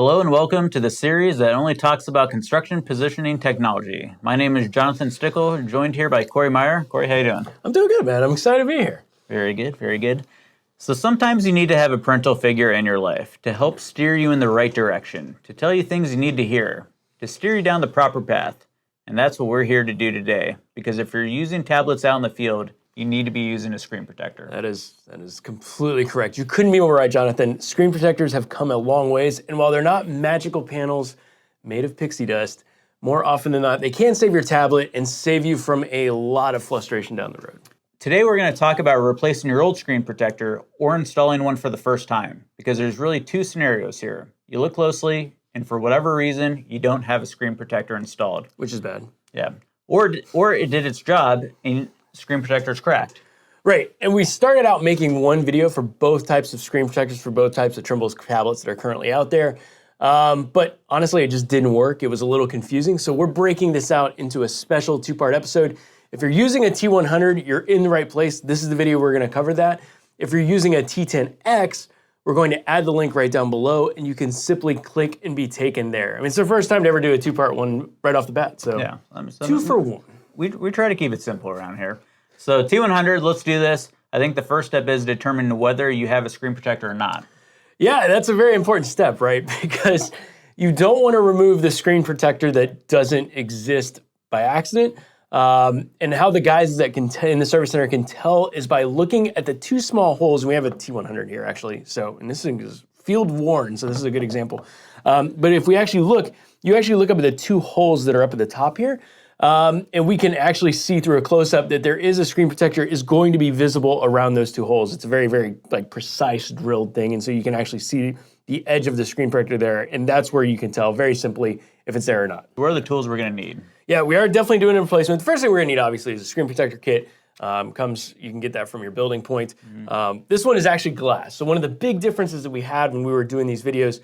Hello and welcome to the series that only talks about construction positioning technology. My name is Jonathan Stickle, joined here by Corey Meyer. Corey, how you doing? I'm doing good, man. I'm excited to be here. Very good, very good. So sometimes you need to have a parental figure in your life to help steer you in the right direction, to tell you things you need to hear, to steer you down the proper path. And that's what we're here to do today, because if you're using tablets out in the field, you need to be using a screen protector. That is completely correct. You couldn't be more right, Jonathan. Screen protectors have come a long ways, and while they're not magical panels made of pixie dust, more often than not, they can save your tablet and save you from a lot of frustration down the road. Today we're going to talk about replacing your old screen protector or installing one for the first time, because there's really two scenarios here. You look closely, and for whatever reason, you don't have a screen protector installed. Which is bad. Yeah. Or it did its job and screen protector's cracked. Right, and we started out making one video for both types of screen protectors for both types of Trimble's tablets that are currently out there. But honestly, it just didn't work. It was a little confusing. So we're breaking this out into a special two-part episode. If you're using a T100, you're in the right place. This is the video we're gonna cover that. If you're using a T10X, we're going to add the link right down below, and you can simply click and be taken there. I mean, it's the first time to ever do a two-part one right off the bat, so Yeah. two for one. We try to keep it simple around here. So T100, let's do this. I think the first step is determining whether you have a screen protector or not. Yeah, that's a very important step, right? Because you don't want to remove the screen protector that doesn't exist by accident. And how the guys that in the service center can tell is by looking at the two small holes. And we have a T100 here, actually. So, and this thing is field worn, so this is a good example. But if we actually look, you actually look up at the two holes that are up at the top here. And we can actually see through a close-up that there is a screen protector is going to be visible around those two holes. It's a very, very precise drilled thing, and so you can actually see the edge of the screen protector there, and that's where you can tell very simply if it's there or not. What are the tools we're going to need? Yeah, we are definitely doing a replacement. The first thing we're going to need, obviously, is a screen protector kit. You can get that from your building point. This one is actually glass. So one of the big differences that we had when we were doing these videos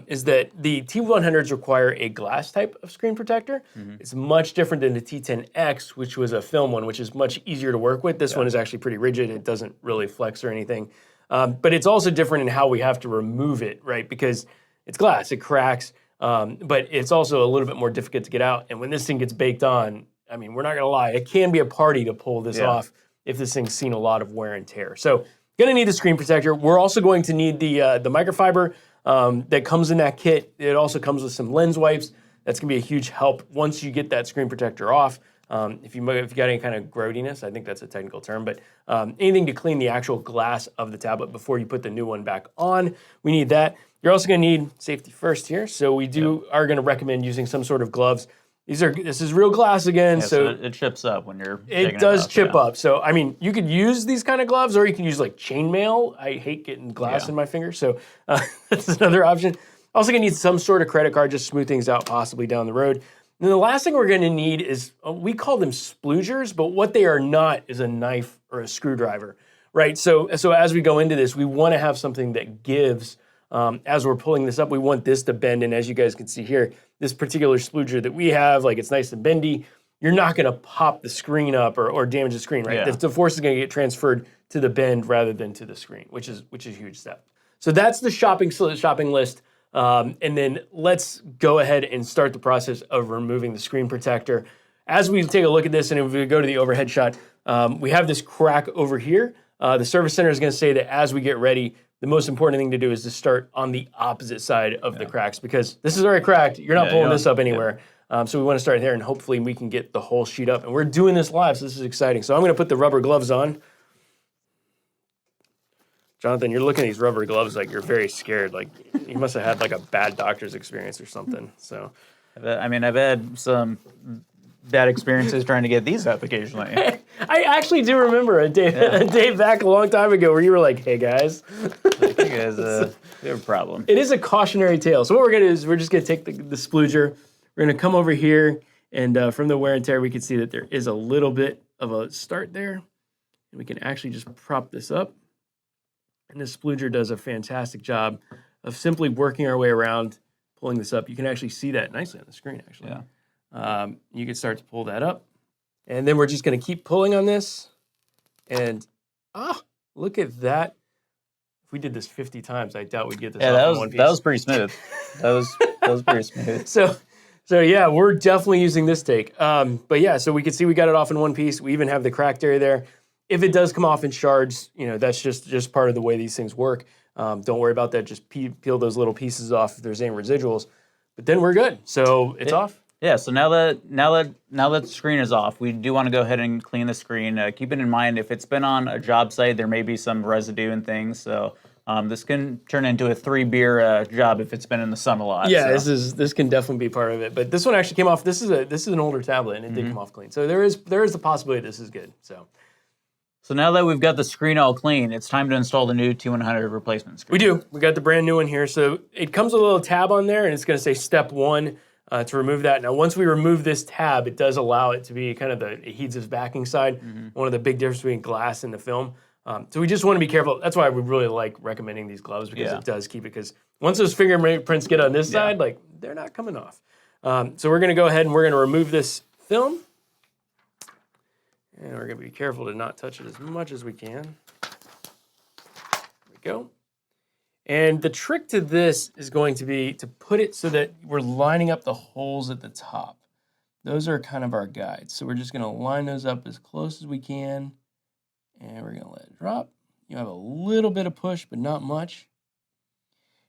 is that the T100s require a glass type of screen protector. It's much different than the T10X, which was a film one, which is much easier to work with. This one is actually pretty rigid. It doesn't really flex or anything. But it's also different in how we have to remove it, right? Because it's glass, it cracks, but it's also a little bit more difficult to get out. And when this thing gets baked on, I mean, we're not gonna lie, it can be a party to pull this off if this thing's seen a lot of wear and tear. So gonna need the screen protector. We're also going to need the microfiber that comes in that kit. It also comes with some lens wipes. That's gonna be a huge help once you get that screen protector off. If you got any kind of growdiness, I think that's a technical term, but anything to clean the actual glass of the tablet before you put the new one back on, we need that. You're also gonna need safety first here. So we are gonna recommend using some sort of gloves. This is real glass again, Yeah, so it chips up when you're taking it does off, chip up. So, I mean, you could use these kind of gloves, or you can use like chainmail. I hate getting glass in my fingers, so that's another option. Also gonna need some sort of credit card, just smooth things out possibly down the road. And then the last thing we're gonna need is, we call them sploogers, but what they are not is a knife or a screwdriver, right? So as we go into this, we wanna have something that gives, as we're pulling this up, we want this to bend, and as you guys can see here, this particular splooger that we have, it's nice and bendy. You're not gonna pop the screen up or damage the screen, right? Yeah. The force is gonna get transferred to the bend rather than to the screen, which is a huge step. So that's the shopping list. And then let's go ahead and start the process of removing the screen protector. As we take a look at this, and if we go to the overhead shot, we have this crack over here. The service center is gonna say that as we get ready, the most important thing to do is to start on the opposite side of the cracks, because this is already cracked. You're not pulling this up anywhere. So we want to start there, and hopefully we can get the whole sheet up. And we're doing this live, so this is exciting. So I'm going to put the rubber gloves on. Jonathan, you're looking at these rubber gloves like you're very scared. Like you must have had a bad doctor's experience or something. So, I've had some bad experiences trying to get these up occasionally. I actually do remember a day back a long time ago where you were like, "Hey guys, you guys we have a problem." It is a cautionary tale. So what we're gonna do is we're just gonna take the splooger. We're gonna come over here, and from the wear and tear, we can see that there is a little bit of a start there, and we can actually just prop this up. And this splooger does a fantastic job of simply working our way around, pulling this up. You can actually see that nicely on the screen, actually. Yeah. You can start to pull that up. And then we're just gonna keep pulling on this. And, look at that we did this 50 times, I doubt we'd get this Yeah, off in one piece. that was pretty smooth. That was pretty smooth. So yeah, we're definitely using this take. But yeah, so we can see we got it off in one piece. We even have the cracked area there. If it does come off in shards, that's just part of the way these things work. Don't worry about that. Just peel those little pieces off if there's any residuals. But then we're good. So it's off. Yeah. So now that the screen is off, we do want to go ahead and clean the screen. Keep it in mind, if it's been on a job site, there may be some residue and things. So this can turn into a 3-beer job if it's been in the sun a lot. Yeah, so. this can definitely be part of it. But this one actually came off. This is an older tablet, and it did come off clean. So there is the possibility this is good. So now that we've got the screen all clean, it's time to install the new T100 replacement screen. We do. We got the brand new one here. So it comes with a little tab on there, and it's going to say step 1 to remove that. Now, once we remove this tab, it does allow it to be kind of the adhesive backing side. One of the big differences between glass and the film. So we just want to be careful. That's why we really like recommending these gloves, because it does keep it. Because once those fingerprints get on this side, like, they're not coming off. So we're going to go ahead and we're going to remove this film. And we're going to be careful to not touch it as much as we can. There we go. And the trick to this is going to be to put it so that we're lining up the holes at the top. Those are kind of our guides. So we're just going to line those up as close as we can. And we're going to let it drop. You have a little bit of push, but not much.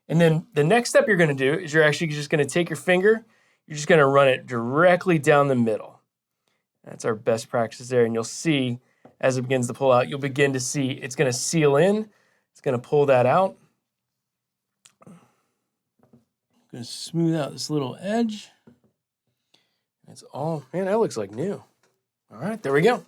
And then the next step you're going to do is you're actually just going to take your finger. You're just going to run it directly down the middle. That's our best practice there. And you'll see, as it begins to pull out, you'll begin to see it's going to seal in. It's going to pull that out. I'm going to smooth out this little edge. It's all, man, that looks like new. All right, there we go.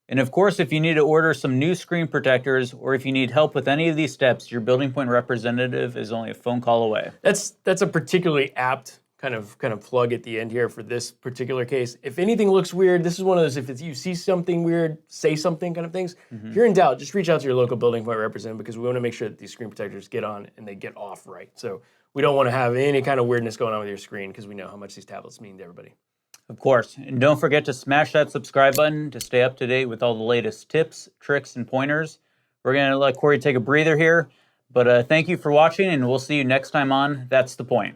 And of course, if you need to order some new screen protectors, or if you need help with any of these steps, your Building Point representative is only a phone call away. That's a particularly apt kind of plug at the end here for this particular case. If anything looks weird, this is one of those, if you see something weird, say something kind of things. If you're in doubt, just reach out to your local Building Point representative, because we want to make sure that these screen protectors get on and they get off right. So we don't want to have any kind of weirdness going on with your screen, because we know how much these tablets mean to everybody. Of course. And don't forget to smash that subscribe button to stay up to date with all the latest tips, tricks, and pointers. We're going to let Corey take a breather here, but thank you for watching, and we'll see you next time on That's the Point.